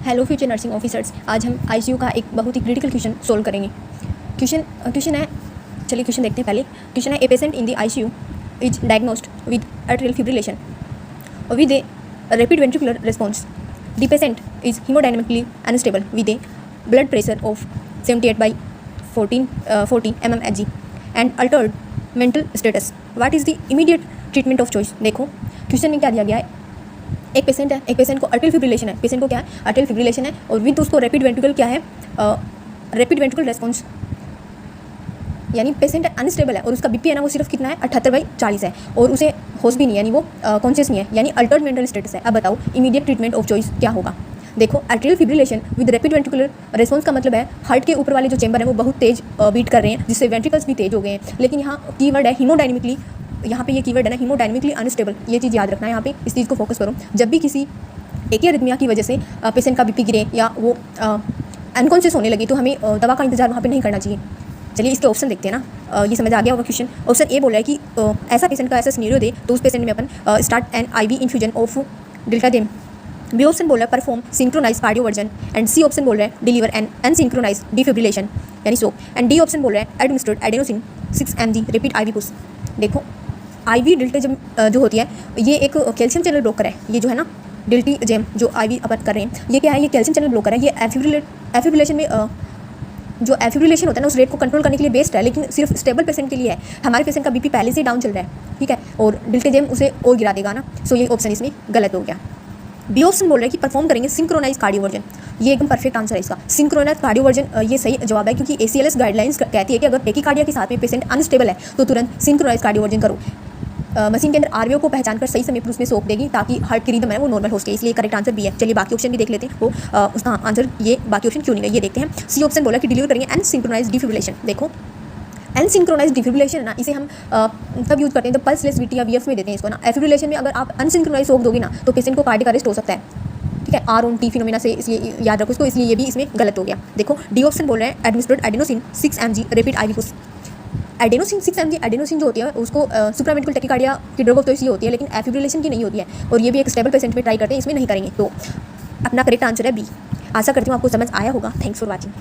Hello future nursing officers, आज हम ICU का एक बहुत ही क्रिटिकल क्वेश्चन सोल्व करेंगे। क्वेश्चन है, चलिए क्वेश्चन देखते हैं। पहले क्वेश्चन है, a patient in the ICU is diagnosed with atrial fibrillation with a rapid ventricular response. The patient is hemodynamically unstable with a blood pressure of 78/40 mmHg and altered mental status. What is the immediate treatment of choice? देखो question में क्या दिया गया है। एक patient है, एक patient को अट्रियल फिब्रिलेशन है, पेशेंट को क्या है, अट्रियल फिब्रिलेशन है और विद उसको रैपिड वेंट्रिकल क्या है, रैपिड वेंट्रिकल रेस्पॉन्स, यानी पेशेंट अनस्टेबल है और उसका बीपी है ना वो सिर्फ कितना है 78/40 है और उसे होश भी नहीं है, यानी वो कॉन्शियस नहीं है, यानी अल्टर्ड मेंटल स्टेटस है। अब बताओ इमीडिएट ट्रीटमेंट ऑफ चॉइस क्या होगा। देखो atrial fibrillation with rapid ventricular response का मतलब है हार्ट के ऊपर वाले जो चेंबर है वो बहुत तेज बीट कर रहे हैं, जिससे वेंट्रिकल्स भी तेज हो गए हैं। लेकिन यहाँ कीवर्ड है हीमोडायनेमिकली, यहाँ पे ये कीवर्ड है ना हीमोडायनेमिकली अनस्टेबल, ये चीज़ याद रखना है। यहाँ पे इस चीज़ को फोकस करो। जब भी किसी एक ही अरिथमिया की वजह से पेशेंट का बीपी गिरे या वो अनकॉन्शियस होने लगी तो हमें दवा का इंतजार वहाँ पे नहीं करना चाहिए। चलिए इसके ऑप्शन देखते हैं ना, ये समझ आ गया होगा क्वेश्चन। ऑप्शन ए बोला है कि ऐसा पेशेंट का ऐसा सिनेरियो दे तो उस पेशेंट में अपन start an IV infusion of diltiazem. B option बोल रहा है perform synchronize cardioversion and C option बोल रहा है डिलीवर एन अनसिंक्रोनाइज डिफिब्रिलेशन यानी सो एंड डी ऑप्शन बोल रहा है administered adenosine 6 mg repeat IV push. देखो आईवी डेल्टाजेम जो होती है ये एक कैल्शियम चैनल ब्लॉकर है। ये जो है ना डेल्टाजेम जो आईवी अपन कर रहे हैं ये क्या है, ये कैल्शियम चैनल ब्लॉकर है। ये एफिब्रिलेशन में जो एफिब्रिलेशन होता है ना उस रेट को कंट्रोल करने के लिए बेस्ट है, लेकिन सिर्फ स्टेबल पेशेंट के लिए है। हमारे पेशेंट का बीपी पहले से डाउन चल रहा है, ठीक है, और डेल्टाजेम उसे और गिरा देगा ना। सो ये ऑप्शन इसमें गलत हो गया। बी ऑप्शन बोल रहा है कि परफॉर्म करेंगे सिंक्रोनाइज कार्डियोवर्जन। ये एकदम परफेक्ट आंसर है इसका। सिंक्रोनाइज कार्डियोवर्जन ये सही जवाब है, क्योंकि ACLS गाइडलाइंस कहती है कि अगर टेकीकार्डिया के साथ में पेशेंट अनस्टेबल है तो तुरंत सिंक्रोनाइज कार्डियोवर्जन करो। मशीन के अंदर RVO को पहचान कर सही समय पर उसमें सौंप देगी ताकि हार्ट की रिदम है वो नॉर्मल हो सके, इसलिए करेक्ट आंसर भी है। चलिए बाकी ऑप्शन भी देख लेते हैं वो उसका आंसर ये बाकी ऑप्शन क्यों नहीं है ये देखते हैं। सी ऑप्शन बोला कि डिलीवर करेंगे अनसिंक्रोनाइज डिफिब्रिलेशन। देखो अनसिंक्रोनाइज डिफिब्रिलेशन ना इसे हम तब यूज़ करते हैं जब पल्सलेस VT या VF में देते हैं इसको ना। एफिब्रिलेशन में अगर आप अनसिंक्रोनाइज सौंप दोगे ना तो पेशेंट को कार्डियक अरेस्ट हो सकता है, ठीक है, RON-T फिनोमेना से, इसलिए याद रखो इसको, इसलिए ये भी इसमें गलत हो गया। देखो डी ऑप्शन बोल रहे हैं administered adenosine 6 mg repeat IV push. Adenosine 6 mg adenosine जो होती है उसको सुप्रावेंट्रिकल टैकीकार्डिया की ड्रग ऑफ चॉइस ये होती है, लेकिन एफिब्रिलेशन की नहीं होती है और ये भी एक स्टेबल पेशेंट में ट्राई करते हैं, इसमें नहीं करेंगे। तो अपना करेक्ट आंसर है बी। आशा करती हूँ आपको समझ आया होगा। Thanks for watching.